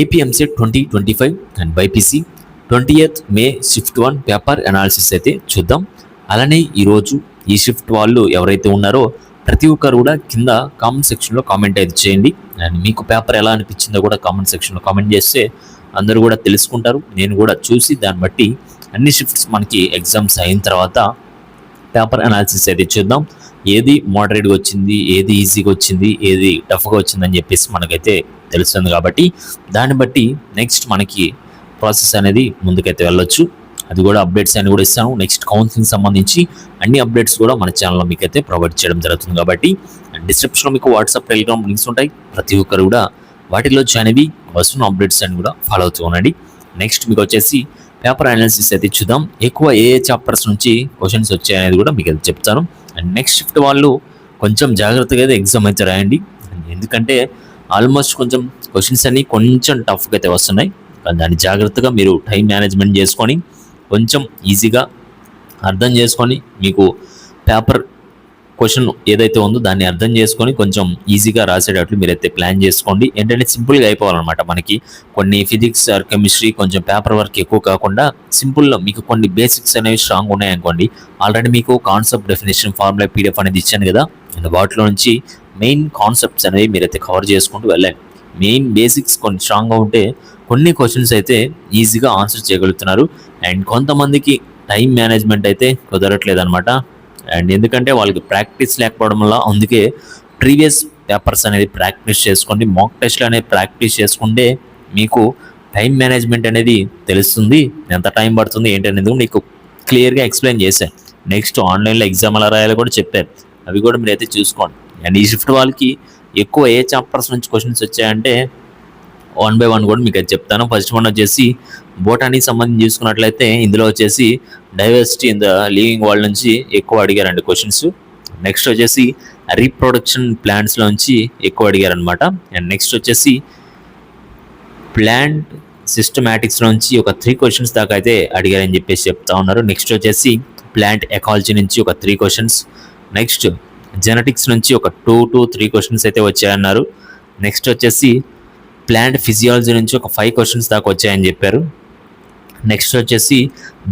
AP EAMCET 2025 and BiPC 20th May shift 1 paper analysis అయితే చూద్దాం. అలానే ఈరోజు ఈ షిఫ్ట్ వాళ్ళు ఎవరైతే ఉన్నారో ప్రతి ఒక్కరు కూడా కింద కామెంట్ సెక్షన్లో కామెంట్ అయితే చేయండి. అండ్ మీకు పేపర్ ఎలా అనిపించిందో కూడా కామెంట్ సెక్షన్లో కామెంట్ చేస్తే అందరూ కూడా తెలుసుకుంటారు. నేను కూడా చూసి దాన్ని బట్టి అన్ని షిఫ్ట్స్ మనకి ఎగ్జామ్స్ అయిన తర్వాత పేపర్ అనాలిసిస్ అయితే చూద్దాం. ఏది మోడరేట్గా వచ్చింది, ఏది ఈజీగా వచ్చింది, ఏది టఫ్గా వచ్చిందని చెప్పేసి మనకైతే తెలుస్తుంది. కాబట్టి దాన్ని బట్టి నెక్స్ట్ మనకి ప్రాసెస్ అనేది ముందుకైతే వెళ్ళొచ్చు. అది కూడా అప్డేట్స్ అని కూడా ఇస్తాను. నెక్స్ట్ కౌన్సిలింగ్ సంబంధించి అన్ని అప్డేట్స్ కూడా మన ఛానల్లో మీకు అయితే ప్రొవైడ్ చేయడం జరుగుతుంది. కాబట్టి డిస్క్రిప్షన్లో మీకు వాట్సాప్, టెలిగ్రామ్ లింక్స్ ఉంటాయి. ప్రతి ఒక్కరు కూడా వాటిలో జాయిన్ అయ్యి వస్తున్న అప్డేట్స్ అని కూడా ఫాలో అవుతూ ఉండండి. నెక్స్ట్ మీకు వచ్చేసి పేపర్ అనాలిసిస్ అయితే చూద్దాం. ఎక్కువ ఏ చాప్టర్స్ నుంచి క్వశ్చన్స్ వచ్చాయనేది కూడా మీకు అయితే చెప్తాను. అండ్ నెక్స్ట్ షిఫ్ట్ వాళ్ళు కొంచెం జాగ్రత్తగా అయితే ఎగ్జామ్ అయితే రాయండి. ఎందుకంటే ఆల్మోస్ట్ కొంచెం క్వశ్చన్స్ అన్ని కొంచెం టఫ్గా అయితే వస్తున్నాయి. దాన్ని జాగ్రత్తగా మీరు టైం మేనేజ్మెంట్ చేసుకొని కొంచెం ఈజీగా అర్థం చేసుకొని మీకు పేపర్ క్వశ్చన్ ఏదైతే ఉందో దాన్ని అర్థం చేసుకొని కొంచెం ఈజీగా రాసేటట్లు మీరైతే ప్లాన్ చేసుకోండి. ఏంటంటే సింపుల్గా అయిపోవాలన్నమాట. మనకి కొన్ని ఫిజిక్స్ ఆర్ కెమిస్ట్రీ కొంచెం పేపర్ వర్క్ ఎక్కువ కాకుండా సింపుల్గా మీకు కొన్ని బేసిక్స్ అనేవి స్ట్రాంగ్ ఉన్నాయనుకోండి. ఆల్రెడీ మీకు కాన్సెప్ట్, డెఫినేషన్, ఫార్ములా, పీడిఎఫ్ అనేది ఇచ్చాను కదా. అండ్ వాటిలో నుంచి మెయిన్ కాన్సెప్ట్స్ అనేవి మీరైతే కవర్ చేసుకుంటూ వెళ్ళండి. మెయిన్ బేసిక్స్ కొన్ని స్ట్రాంగ్గా ఉంటే కొన్ని క్వశ్చన్స్ అయితే ఈజీగా ఆన్సర్ చేయగలుగుతున్నారు. అండ్ కొంతమందికి టైం మేనేజ్మెంట్ అయితే కుదరట్లేదు అనమాట. అండ్ ఎందుకంటే వాళ్ళకి ప్రాక్టీస్ లేకపోవడం వల్ల, అందుకే ప్రీవియస్ పేపర్స్ అనేది ప్రాక్టీస్ చేసుకోండి. మాక్ టెస్ట్లు అనేది ప్రాక్టీస్ చేసుకుంటే మీకు టైం మేనేజ్మెంట్ అనేది తెలుస్తుంది. ఎంత టైం పడుతుంది ఏంటనేది మీకు క్లియర్గా ఎక్స్ప్లెయిన్ చేశాను. నెక్స్ట్ ఆన్లైన్లో ఎగ్జామ్ ఎలా రాయాలో కూడా చెప్పారు. అవి కూడా మీరైతే చూసుకోండి. అండ్ ఈ షిఫ్ట్ వాళ్ళకి ఎక్కువ ఏ చాప్టర్స్ నుంచి క్వశ్చన్స్ వచ్చాయంటే 1 by 1 కూడా మీకు అది చెప్తాను. ఫస్ట్ వన్ వచ్చేసి బోటానీకి సంబంధించి చూసుకున్నట్లయితే ఇందులో వచ్చేసి diversity in the living world నుంచి ఎక్కువ అడిగారండి క్వశ్చన్స్. నెక్స్ట్ వచ్చేసి రీప్రొడక్షన్ ప్లాంట్స్లో నుంచి ఎక్కువ అడిగారనమాట. అండ్ నెక్స్ట్ వచ్చేసి ప్లాంట్ సిస్టమాటిక్స్ నుంచి ఒక 3 క్వశ్చన్స్ దాకా అయితే అడిగారని చెప్పేసి చెప్తా ఉన్నారు. నెక్స్ట్ వచ్చేసి ప్లాంట్ ఎకాలజీ నుంచి ఒక 3 క్వశ్చన్స్. నెక్స్ట్ జెనెటిక్స్ నుంచి ఒక 2 to 3 క్వశ్చన్స్ అయితే వచ్చాయన్నారు. నెక్స్ట్ వచ్చేసి ప్లాంట్ ఫిజియాలజీ నుంచి ఒక 5 క్వశ్చన్స్ దాకా వచ్చాయని చెప్పారు. నెక్స్ట్ వచ్చేసి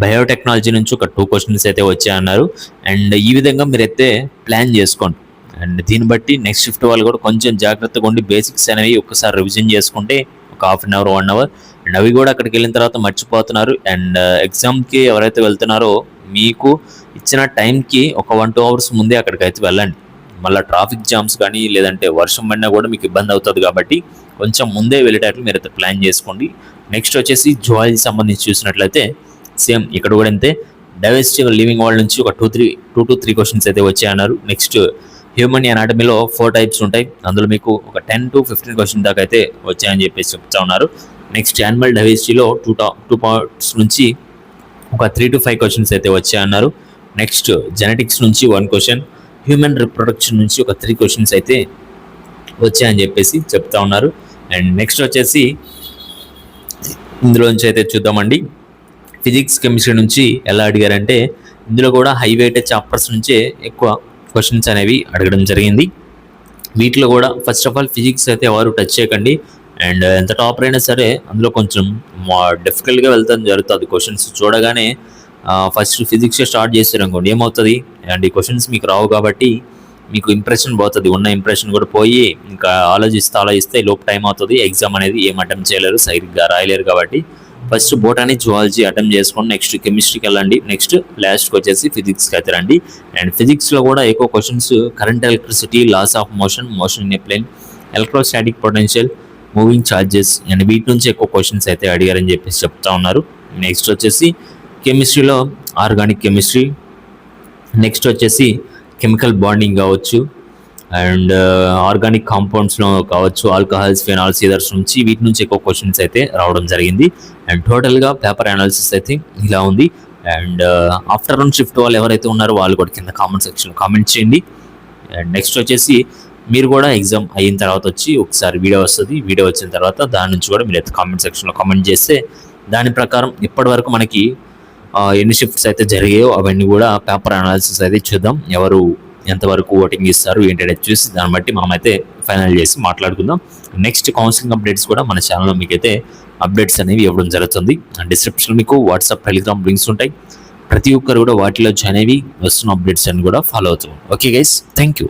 బయోటెక్నాలజీ నుంచి ఒక 2 క్వశ్చన్స్ అయితే వచ్చాయన్నారు. అండ్ ఈ విధంగా మీరైతే ప్లాన్ చేసుకోండి. అండ్ దీన్ని బట్టి నెక్స్ట్ షిఫ్ట్ వాళ్ళు కూడా కొంచెం జాగ్రత్తగా ఉండి బేసిక్స్ అనేవి ఒక్కసారి రివిజన్ చేసుకుంటే ఒక 1/2 hour 1 hour. అండ్ అవి కూడా అక్కడికి వెళ్ళిన తర్వాత మర్చిపోతున్నారు. అండ్ ఎగ్జామ్కి ఎవరైతే వెళ్తున్నారో మీకు ఇచ్చిన టైంకి ఒక 1-2 hours ముందే అక్కడికి అయితే వెళ్ళండి. మళ్ళీ ట్రాఫిక్ జామ్స్ కానీ లేదంటే వర్షం పడినా కూడా మీకు ఇబ్బంది అవుతుంది. కాబట్టి కొంచెం ముందే వెళ్ళేటట్లు మీరైతే ప్లాన్ చేసుకోండి. నెక్స్ట్ వచ్చేసి జువాలజీ సంబంధించి చూసినట్లయితే సేమ్ ఇక్కడ కూడా అంతే. డైవర్సిటీ లివింగ్ వరల్డ్ నుంచి ఒక 2 to 3 క్వశ్చన్స్ అయితే వచ్చాయన్నారు. నెక్స్ట్ హ్యూమన్ అనాటమీలో 4 types ఉంటాయి. అందులో మీకు ఒక 10 to 15 క్వశ్చన్ దాకా అయితే వచ్చాయని చెప్పేసి చెప్తా ఉన్నారు. నెక్స్ట్ యానిమల్ డైవర్సిటీలో 2 parts నుంచి ఒక 3 to 5 క్వశ్చన్స్ అయితే వచ్చాయన్నారు. నెక్స్ట్ జెనెటిక్స్ నుంచి 1 క్వశ్చన్, హ్యూమన్ రిప్రొడక్షన్ నుంచి ఒక 3 క్వశ్చన్స్ అయితే వచ్చాయని చెప్పేసి చెప్తా ఉన్నారు. అండ్ నెక్స్ట్ వచ్చేసి ఇందులోంచి అయితే చూద్దామండి. ఫిజిక్స్, కెమిస్ట్రీ నుంచి ఎలా అడిగారంటే ఇందులో కూడా హై వెయిటేజ్ చాప్టర్స్ నుంచే ఎక్కువ క్వశ్చన్స్ అనేవి అడగడం జరిగింది. వీటిలో కూడా ఫస్ట్ ఆఫ్ ఆల్ ఫిజిక్స్ అయితే ఎవరు టచ్ చేయకండి. అండ్ ఎంత టాపర్ అయినా సరే అందులో కొంచెం డిఫికల్ట్గా వెళ్తాం జరుగుతుంది. క్వశ్చన్స్ చూడగానే ఫస్ట్ ఫిజిక్స్ స్టార్ట్ చేస్తారు అనుకోండి, ఏమవుతుంది అండ్ ఈ క్వశ్చన్స్ మీకు రావు కాబట్టి మీకు ఇంప్రెషన్ పోతుంది. ఉన్న ఇంప్రెషన్ కూడా పోయి ఇంకా ఆలోచిస్తే లోపు టైం అవుతుంది. ఎగ్జామ్ అనేది ఏం అటెంప్ట్ చేయలేరు, సరిగ్గా రాయలేరు. కాబట్టి ఫస్ట్ బోటానీ, జువాలజీ అటెంప్ట్ చేసుకోండి. నెక్స్ట్ కెమిస్ట్రీకి వెళ్ళండి. నెక్స్ట్ లాస్ట్కి వచ్చేసి ఫిజిక్స్కి అయితే రండి. అండ్ ఫిజిక్స్లో కూడా ఎక్కువ questions current electricity, laws of motion, motion in a plane, electrostatic potential, moving charges and వీటి నుంచి ఎక్కువ క్వశ్చన్స్ అయితే అడిగారని చెప్పేసి చెప్తా ఉన్నారు. నెక్స్ట్ వచ్చేసి కెమిస్ట్రీలో ఆర్గానిక్ కెమిస్ట్రీ, నెక్స్ట్ వచ్చేసి కెమికల్ బాండింగ్ కావచ్చు అండ్ ఆర్గానిక్ కాంపౌండ్స్లో కావచ్చు, ఆల్కహాల్స్, ఫెనాల్స్, ఈథర్స్ నుంచి వీటి నుంచి ఎక్కువ క్వశ్చన్స్ అయితే రావడం జరిగింది. అండ్ టోటల్గా పేపర్ అనాలిసిస్ అయితే ఇలా ఉంది. అండ్ ఆఫ్టర్నూన్ షిఫ్ట్ వాళ్ళు ఎవరైతే ఉన్నారో వాళ్ళు కూడా కింద కామెంట్ సెక్షన్లో కామెంట్ చేయండి. అండ్ నెక్స్ట్ వచ్చేసి మీరు కూడా ఎగ్జామ్ అయిన తర్వాత వచ్చి ఒకసారి వీడియో వస్తుంది. వీడియో వచ్చిన తర్వాత దాని నుంచి కూడా మీరు అయితే కామెంట్ సెక్షన్లో కామెంట్ చేస్తే దాని ప్రకారం ఇప్పటి వరకు మనకి ఎన్ని షిఫ్ట్స్ అయితే జరిగాయో అవన్నీ కూడా పేపర్ అనాలిసిస్ అయితే చూద్దాం. ఎవరు ఎంతవరకు ఓటింగ్ ఇస్తారు ఏంటనేది చూసి దాన్ని బట్టి మనమైతే ఫైనల్ చేసి మాట్లాడుకుందాం. నెక్స్ట్ కౌన్సిలింగ్ అప్డేట్స్ కూడా మన ఛానల్లో మీకైతే అప్డేట్స్ అనేవి ఇవ్వడం జరుగుతుంది. డిస్క్రిప్షన్లో మీకు వాట్సాప్, టెలిగ్రామ్ లింక్స్ ఉంటాయి. ప్రతి ఒక్కరు కూడా వాటిలో జాయిన్ అయ్యి వస్తున్న అప్డేట్స్ అన్ని కూడా ఫాలో అవుతాం. Okay guys, thank you.